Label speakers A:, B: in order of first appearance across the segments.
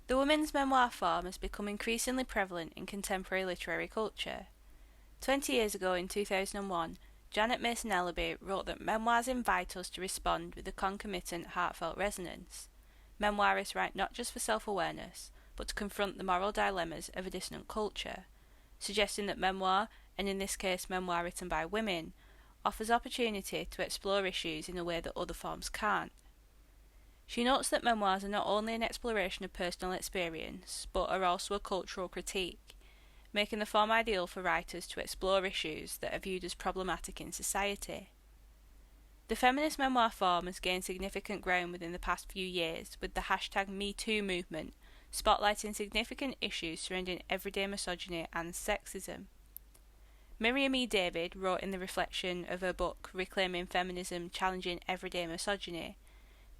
A: The women's memoir form has become increasingly prevalent in contemporary literary culture. 20 years ago, in 2001, Janet Mason Ellaby wrote that memoirs invite us to respond with a concomitant heartfelt resonance. Memoirists write not just for self-awareness, but to confront the moral dilemmas of a dissonant culture, suggesting that memoir, and in this case memoir written by women, offers opportunity to explore issues in a way that other forms can't. She notes that memoirs are not only an exploration of personal experience, but are also a cultural critique, making the form ideal for writers to explore issues that are viewed as problematic in society. The feminist memoir form has gained significant ground within the past few years, with the hashtag #MeToo movement spotlighting significant issues surrounding everyday misogyny and sexism. Miriam E. David wrote in the reflection of her book Reclaiming Feminism, Challenging Everyday Misogyny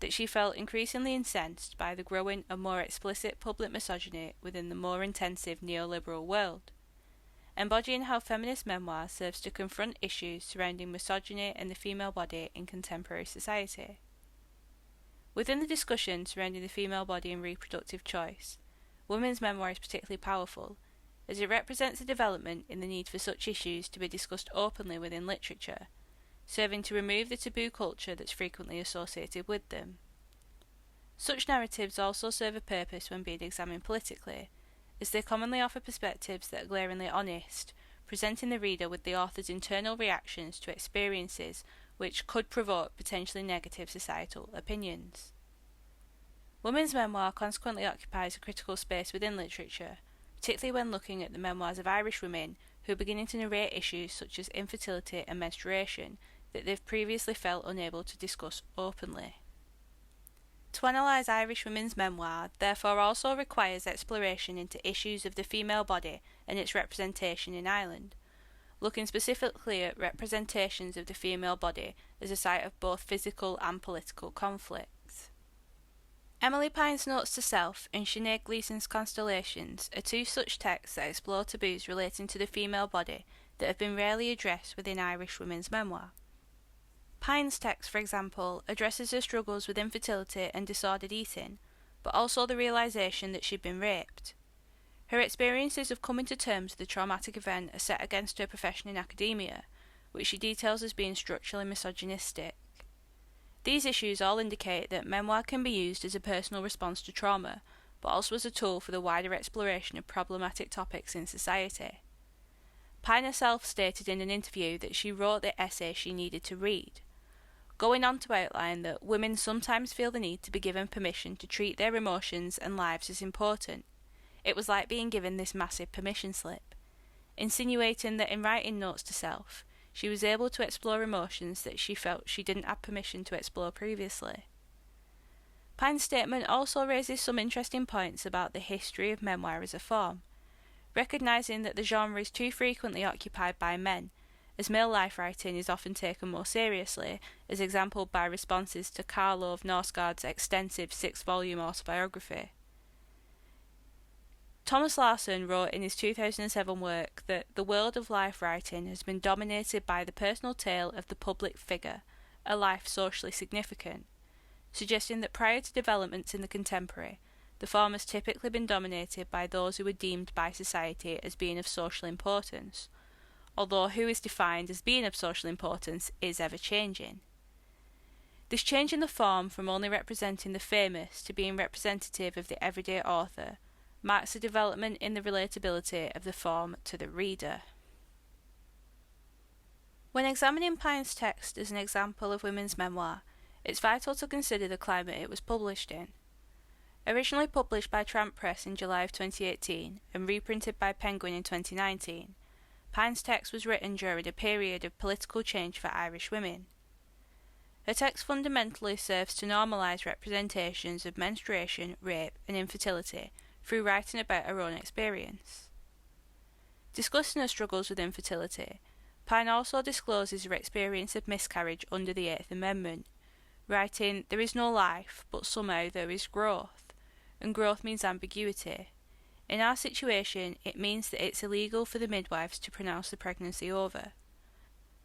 A: that she felt increasingly incensed by the growing and more explicit public misogyny within the more intensive neoliberal world, embodying how feminist memoir serves to confront issues surrounding misogyny and the female body in contemporary society. Within the discussion surrounding the female body and reproductive choice, women's memoir is particularly powerful, as it represents a development in the need for such issues to be discussed openly within literature, serving to remove the taboo culture that's frequently associated with them. Such narratives also serve a purpose when being examined politically, as they commonly offer perspectives that are glaringly honest, presenting the reader with the author's internal reactions to experiences which could provoke potentially negative societal opinions. Women's memoir consequently occupies a critical space within literature, particularly when looking at the memoirs of Irish women who are beginning to narrate issues such as infertility and menstruation that they've previously felt unable to discuss openly. To analyse Irish women's memoir therefore also requires exploration into issues of the female body and its representation in Ireland, looking specifically at representations of the female body as a site of both physical and political conflicts. Emily Pine's Notes to Self and Sinead Gleason's Constellations are two such texts that explore taboos relating to the female body that have been rarely addressed within Irish women's memoir. Pine's text, for example, addresses her struggles with infertility and disordered eating, but also the realisation that she'd been raped. Her experiences of coming to terms with the traumatic event are set against her profession in academia, which she details as being structurally misogynistic. These issues all indicate that memoir can be used as a personal response to trauma, but also as a tool for the wider exploration of problematic topics in society. Pine herself stated in an interview that she wrote the essay she needed to read, going on to outline that women sometimes feel the need to be given permission to treat their emotions and lives as important. It was like being given this massive permission slip, insinuating that in writing Notes to Self, she was able to explore emotions that she felt she didn't have permission to explore previously. Pine's statement also raises some interesting points about the history of memoir as a form, recognising that the genre is too frequently occupied by men, as male life writing is often taken more seriously, as exampled by responses to Karl Ove Knausgaard's extensive 6-volume autobiography. Thomas Larson wrote in his 2007 work that the world of life writing has been dominated by the personal tale of the public figure, a life socially significant, suggesting that prior to developments in the contemporary, the form has typically been dominated by those who are deemed by society as being of social importance, although who is defined as being of social importance is ever-changing. This change in the form from only representing the famous to being representative of the everyday author marks a development in the relatability of the form to the reader. When examining Pine's text as an example of women's memoir, it's vital to consider the climate it was published in. Originally published by Tramp Press in July of 2018 and reprinted by Penguin in 2019, Pine's text was written during a period of political change for Irish women. Her text fundamentally serves to normalise representations of menstruation, rape and infertility through writing about her own experience. Discussing her struggles with infertility, Pine also discloses her experience of miscarriage under the 8th Amendment, writing, "There is no life, but somehow there is growth, and growth means ambiguity. In our situation, it means that it's illegal for the midwives to pronounce the pregnancy over.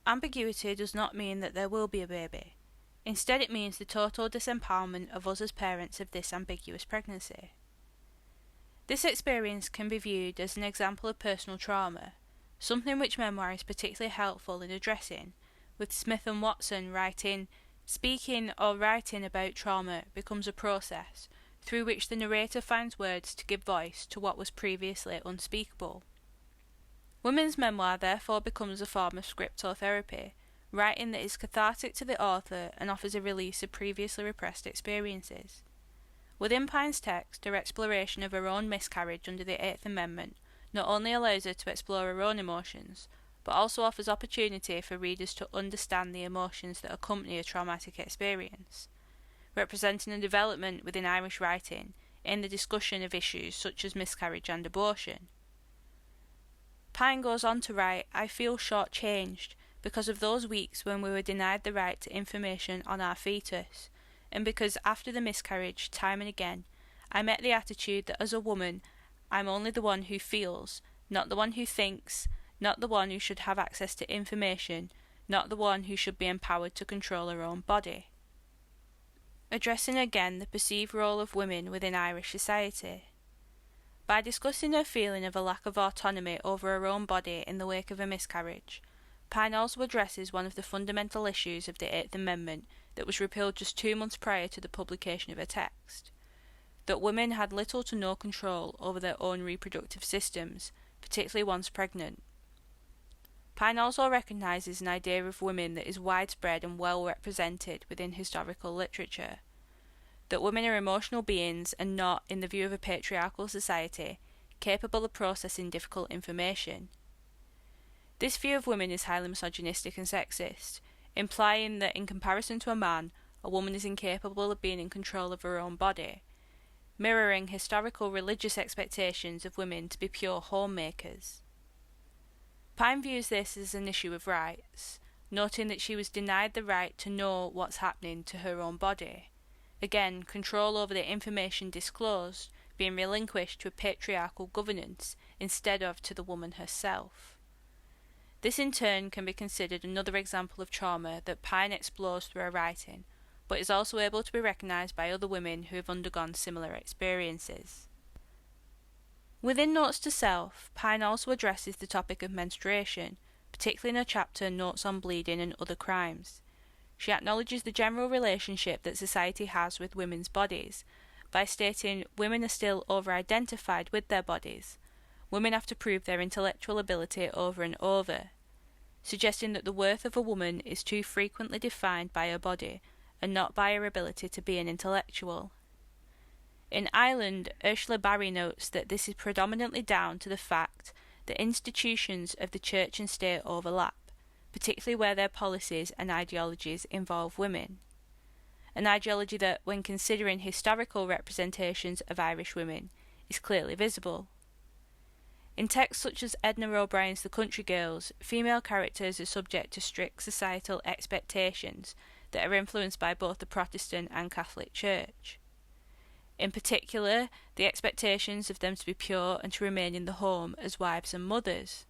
A: Ambiguity does not mean that there will be a baby. Instead, it means the total disempowerment of us as parents of this ambiguous pregnancy." This experience can be viewed as an example of personal trauma, something which Memoir is particularly helpful in addressing, with Smith and Watson writing, "Speaking or writing about trauma becomes a process through which the narrator finds words to give voice to what was previously unspeakable." Women's memoir therefore becomes a form of scriptotherapy, writing that is cathartic to the author and offers a release of previously repressed experiences. Within Pine's text, her exploration of her own miscarriage under the Eighth Amendment not only allows her to explore her own emotions, but also offers opportunity for readers to understand the emotions that accompany a traumatic experience, representing a development within Irish writing in the discussion of issues such as miscarriage and abortion. Pine goes on to write, "I feel short-changed because of those weeks when we were denied the right to information on our fetus, and because after the miscarriage, time and again, I met the attitude that as a woman, I'm only the one who feels, not the one who thinks, not the one who should have access to information, not the one who should be empowered to control her own body." Addressing again the perceived role of women within Irish society. By discussing her feeling of a lack of autonomy over her own body in the wake of a miscarriage, Pine also addresses one of the fundamental issues of the Eighth Amendment that was repealed just 2 months prior to the publication of her text, that women had little to no control over their own reproductive systems, particularly once pregnant. Pine also recognises an idea of women that is widespread and well represented within historical literature, that women are emotional beings and not, in the view of a patriarchal society, capable of processing difficult information. This view of women is highly misogynistic and sexist, implying that in comparison to a man, a woman is incapable of being in control of her own body, mirroring historical religious expectations of women to be pure homemakers. Pine views this as an issue of rights, noting that she was denied the right to know what's happening to her own body. Again, control over the information disclosed being relinquished to a patriarchal governance instead of to the woman herself. This in turn can be considered another example of trauma that Pine explores through her writing, but is also able to be recognised by other women who have undergone similar experiences. Within Notes to Self, Pine also addresses the topic of menstruation, particularly in her chapter Notes on Bleeding and Other Crimes. She acknowledges the general relationship that society has with women's bodies by stating women are still over-identified with their bodies. Women have to prove their intellectual ability over and over, suggesting that the worth of a woman is too frequently defined by her body and not by her ability to be an intellectual. In Ireland, Ursula Barry notes that this is predominantly down to the fact that institutions of the church and state overlap, particularly where their policies and ideologies involve women. An ideology that, when considering historical representations of Irish women, is clearly visible. In texts such as Edna O'Brien's The Country Girls, female characters are subject to strict societal expectations that are influenced by both the Protestant and Catholic Church. In particular, the expectations of them to be pure and to remain in the home as wives and mothers.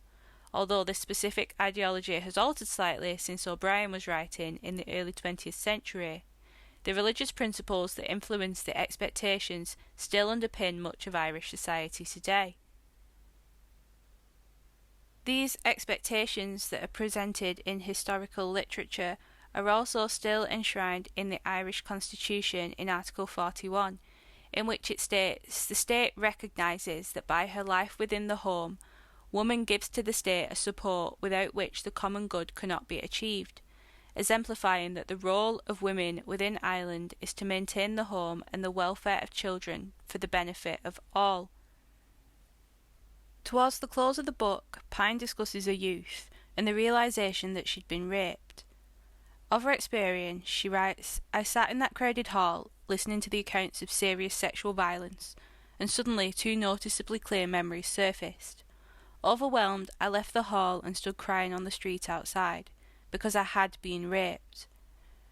A: Although this specific ideology has altered slightly since O'Brien was writing in the early 20th century, the religious principles that influence the expectations still underpin much of Irish society today. These expectations that are presented in historical literature are also still enshrined in the Irish Constitution in Article 41, in which it states the state recognises that by her life within the home, woman gives to the state a support without which the common good cannot be achieved, exemplifying that the role of women within Ireland is to maintain the home and the welfare of children for the benefit of all. Towards the close of the book, Pine discusses her youth and the realisation that she'd been raped. Of her experience, she writes, "I sat in that crowded hall, listening to the accounts of serious sexual violence, and suddenly 2 noticeably clear memories surfaced. Overwhelmed, I left the hall and stood crying on the street outside, because I had been raped,"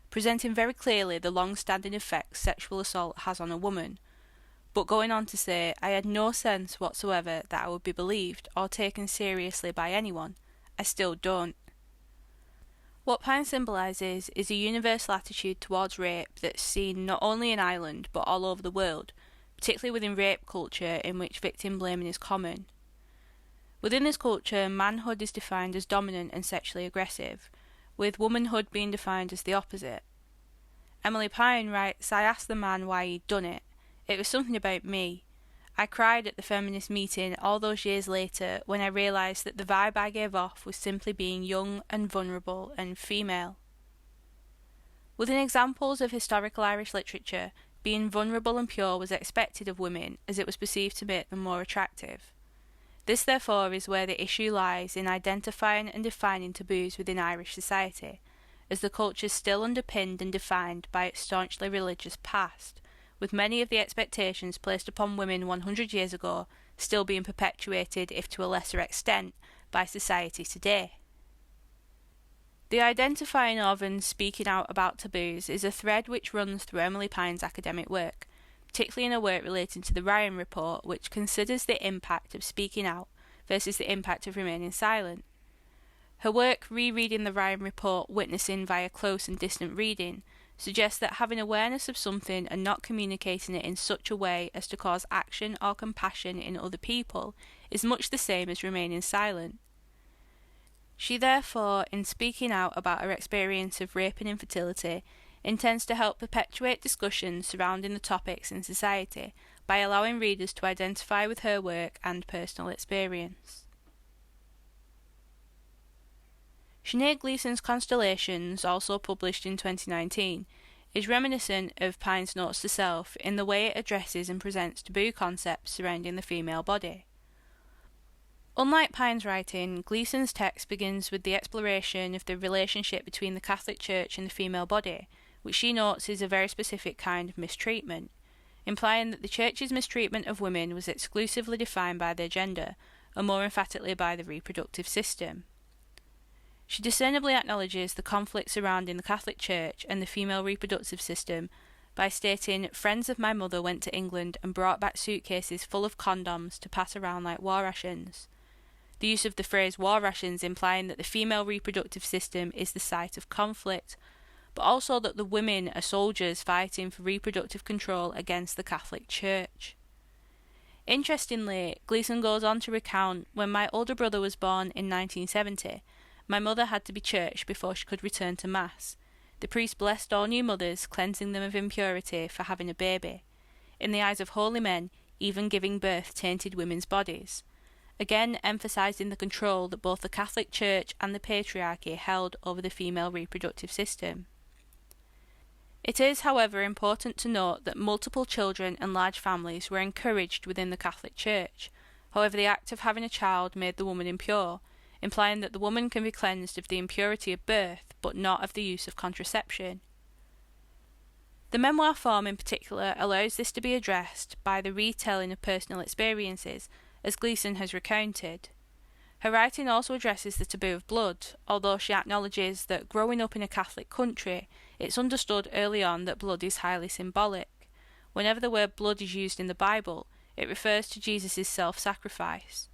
A: presenting very clearly the long-standing effects sexual assault has on a woman, but going on to say, "I had no sense whatsoever that I would be believed or taken seriously by anyone. I still don't." What Pine symbolises is a universal attitude towards rape that's seen not only in Ireland but all over the world, particularly within rape culture in which victim blaming is common. Within this culture, manhood is defined as dominant and sexually aggressive, with womanhood being defined as the opposite. Emily Pine writes, "I asked the man why he'd done it. It was something about me. I cried at the feminist meeting all those years later when I realised that the vibe I gave off was simply being young and vulnerable and female." Within examples of historical Irish literature, being vulnerable and pure was expected of women as it was perceived to make them more attractive. This, therefore, is where the issue lies in identifying and defining taboos within Irish society, as the culture is still underpinned and defined by its staunchly religious past, with many of the expectations placed upon women 100 years ago still being perpetuated, if to a lesser extent, by society today. The identifying of and speaking out about taboos is a thread which runs through Emily Pine's academic work, particularly in her work relating to the Ryan Report, which considers the impact of speaking out versus the impact of remaining silent. Her work, Rereading the Ryan Report, Witnessing via Close and Distant Reading, suggests that having awareness of something and not communicating it in such a way as to cause action or compassion in other people is much the same as remaining silent. She therefore, in speaking out about her experience of rape and infertility, intends to help perpetuate discussions surrounding the topics in society by allowing readers to identify with her work and personal experience. Sinead Gleason's Constellations, also published in 2019, is reminiscent of Pine's notes to self in the way it addresses and presents taboo concepts surrounding the female body. Unlike Pine's writing, Gleason's text begins with the exploration of the relationship between the Catholic Church and the female body, which she notes is a very specific kind of mistreatment, implying that the Church's mistreatment of women was exclusively defined by their gender, and more emphatically by the reproductive system. She discernibly acknowledges the conflict surrounding the Catholic Church and the female reproductive system by stating, "Friends of my mother went to England and brought back suitcases full of condoms to pass around like war rations." The use of the phrase war rations implying that the female reproductive system is the site of conflict, but also that the women are soldiers fighting for reproductive control against the Catholic Church. Interestingly, Gleason goes on to recount, "When my older brother was born in 1970, my mother had to be churched before she could return to Mass. The priest blessed all new mothers, cleansing them of impurity for having a baby. In the eyes of holy men, even giving birth tainted women's bodies," again emphasising the control that both the Catholic Church and the patriarchy held over the female reproductive system. It is, however, important to note that multiple children and large families were encouraged within the Catholic Church. However, the act of having a child made the woman impure, implying that the woman can be cleansed of the impurity of birth, but not of the use of contraception. The memoir form in particular allows this to be addressed by the retelling of personal experiences, as Gleason has recounted. Her writing also addresses the taboo of blood, although she acknowledges that growing up in a Catholic country, it's understood early on that blood is highly symbolic. Whenever the word blood is used in the Bible, it refers to Jesus' self-sacrifice.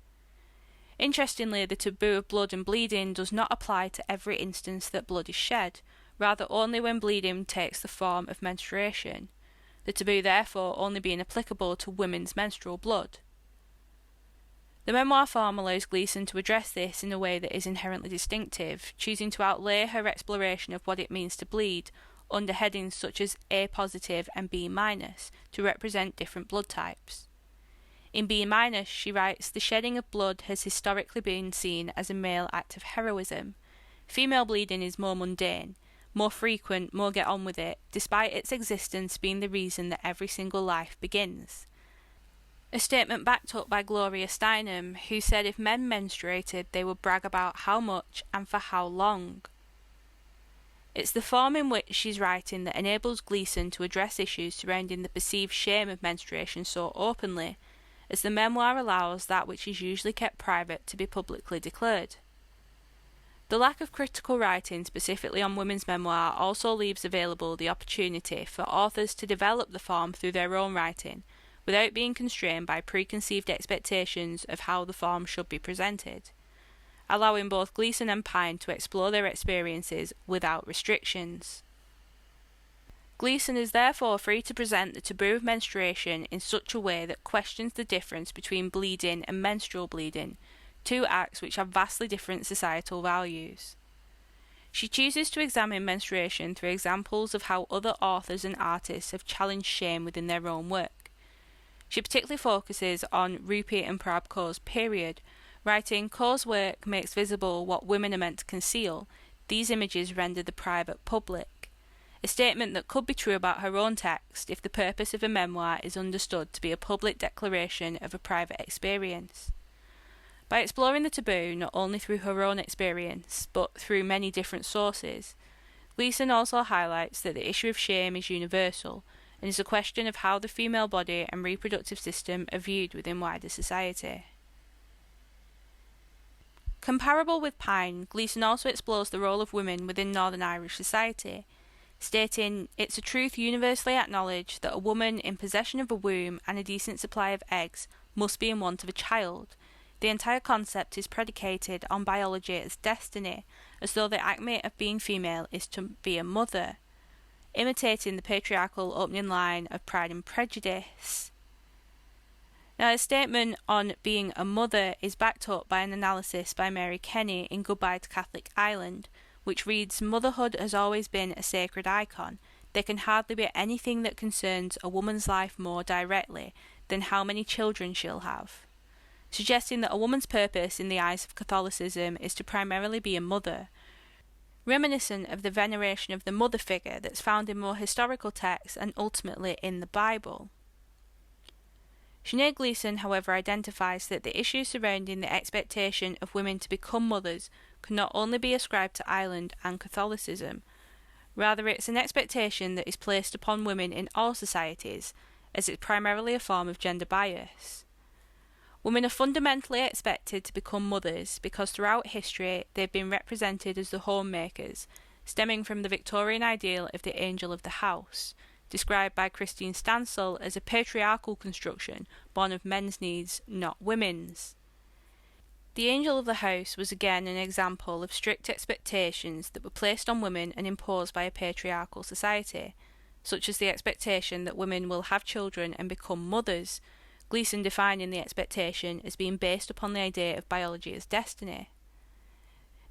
A: Interestingly, the taboo of blood and bleeding does not apply to every instance that blood is shed, rather only when bleeding takes the form of menstruation, the taboo therefore only being applicable to women's menstrual blood. The memoir form allows Gleason to address this in a way that is inherently distinctive, choosing to outlay her exploration of what it means to bleed under headings such as A positive and B minus to represent different blood types. In B minus, she writes, "The shedding of blood has historically been seen as a male act of heroism. Female bleeding is more mundane, more frequent, more get on with it, despite its existence being the reason that every single life begins." A statement backed up by Gloria Steinem, who said if men menstruated, they would brag about how much and for how long. It's the form in which she's writing that enables Gleason to address issues surrounding the perceived shame of menstruation so openly, as the memoir allows that which is usually kept private to be publicly declared. The lack of critical writing specifically on women's memoir also leaves available the opportunity for authors to develop the form through their own writing, without being constrained by preconceived expectations of how the form should be presented, allowing both Gleason and Pine to explore their experiences without restrictions. Gleeson is therefore free to present the taboo of menstruation in such a way that questions the difference between bleeding and menstrual bleeding, two acts which have vastly different societal values. She chooses to examine menstruation through examples of how other authors and artists have challenged shame within their own work. She particularly focuses on Rupi and Prabh Kaur's period, writing, "Kaur's work makes visible what women are meant to conceal. These images render the private public," a statement that could be true about her own text if the purpose of a memoir is understood to be a public declaration of a private experience. By exploring the taboo not only through her own experience, but through many different sources, Gleeson also highlights that the issue of shame is universal and is a question of how the female body and reproductive system are viewed within wider society. Comparable with Pine, Gleeson also explores the role of women within Northern Irish society, stating, "It's a truth universally acknowledged that a woman in possession of a womb and a decent supply of eggs must be in want of a child. The entire concept is predicated on biology as destiny, as though the acme of being female is to be a mother," imitating the patriarchal opening line of Pride and Prejudice. Now, a statement on being a mother is backed up by an analysis by Mary Kenny in Goodbye to Catholic Ireland, which reads, "Motherhood has always been a sacred icon. There can hardly be anything that concerns a woman's life more directly than how many children she'll have," suggesting that a woman's purpose in the eyes of Catholicism is to primarily be a mother, reminiscent of the veneration of the mother figure that's found in more historical texts and ultimately in the Bible. Sinead Gleeson, however, identifies that the issues surrounding the expectation of women to become mothers can not only be ascribed to Ireland and Catholicism, rather it's an expectation that is placed upon women in all societies, as it's primarily a form of gender bias. Women are fundamentally expected to become mothers because throughout history they've been represented as the homemakers, stemming from the Victorian ideal of the angel of the house, described by Christine Stansel as a patriarchal construction born of men's needs, not women's. The angel of the house was again an example of strict expectations that were placed on women and imposed by a patriarchal society, such as the expectation that women will have children and become mothers, Gleeson defining the expectation as being based upon the idea of biology as destiny.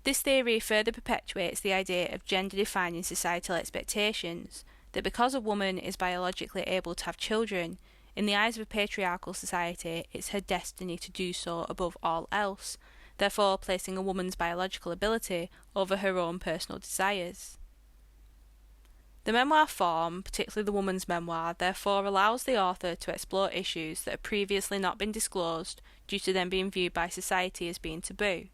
A: This theory further perpetuates the idea of gender-defining societal expectations, that because a woman is biologically able to have children, in the eyes of a patriarchal society, it's her destiny to do so above all else, therefore placing a woman's biological ability over her own personal desires. The memoir form, particularly the woman's memoir, therefore allows the author to explore issues that have previously not been disclosed due to them being viewed by society as being taboo.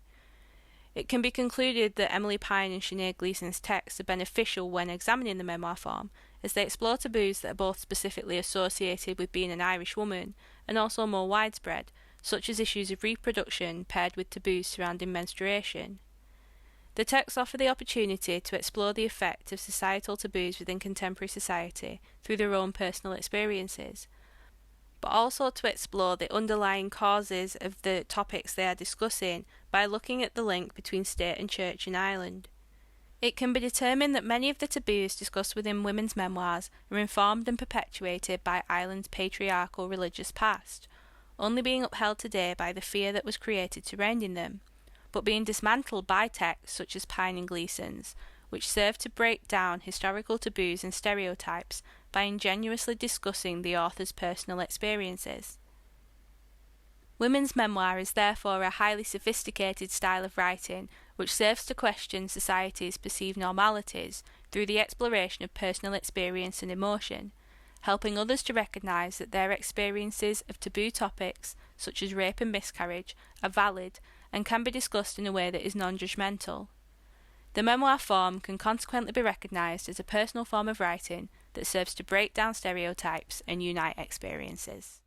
A: It can be concluded that Emily Pine and Sinead Gleeson's texts are beneficial when examining the memoir form, as they explore taboos that are both specifically associated with being an Irish woman and also more widespread, such as issues of reproduction paired with taboos surrounding menstruation. The texts offer the opportunity to explore the effect of societal taboos within contemporary society through their own personal experiences, but also to explore the underlying causes of the topics they are discussing by looking at the link between state and church in Ireland. It can be determined that many of the taboos discussed within women's memoirs are informed and perpetuated by Ireland's patriarchal religious past, only being upheld today by the fear that was created surrounding them, but being dismantled by texts such as Pine and Gleeson's, which serve to break down historical taboos and stereotypes by ingenuously discussing the author's personal experiences. Women's memoir is therefore a highly sophisticated style of writing which serves to question society's perceived normalities through the exploration of personal experience and emotion, helping others to recognise that their experiences of taboo topics, such as rape and miscarriage, are valid and can be discussed in a way that is non-judgmental. The memoir form can consequently be recognised as a personal form of writing that serves to break down stereotypes and unite experiences.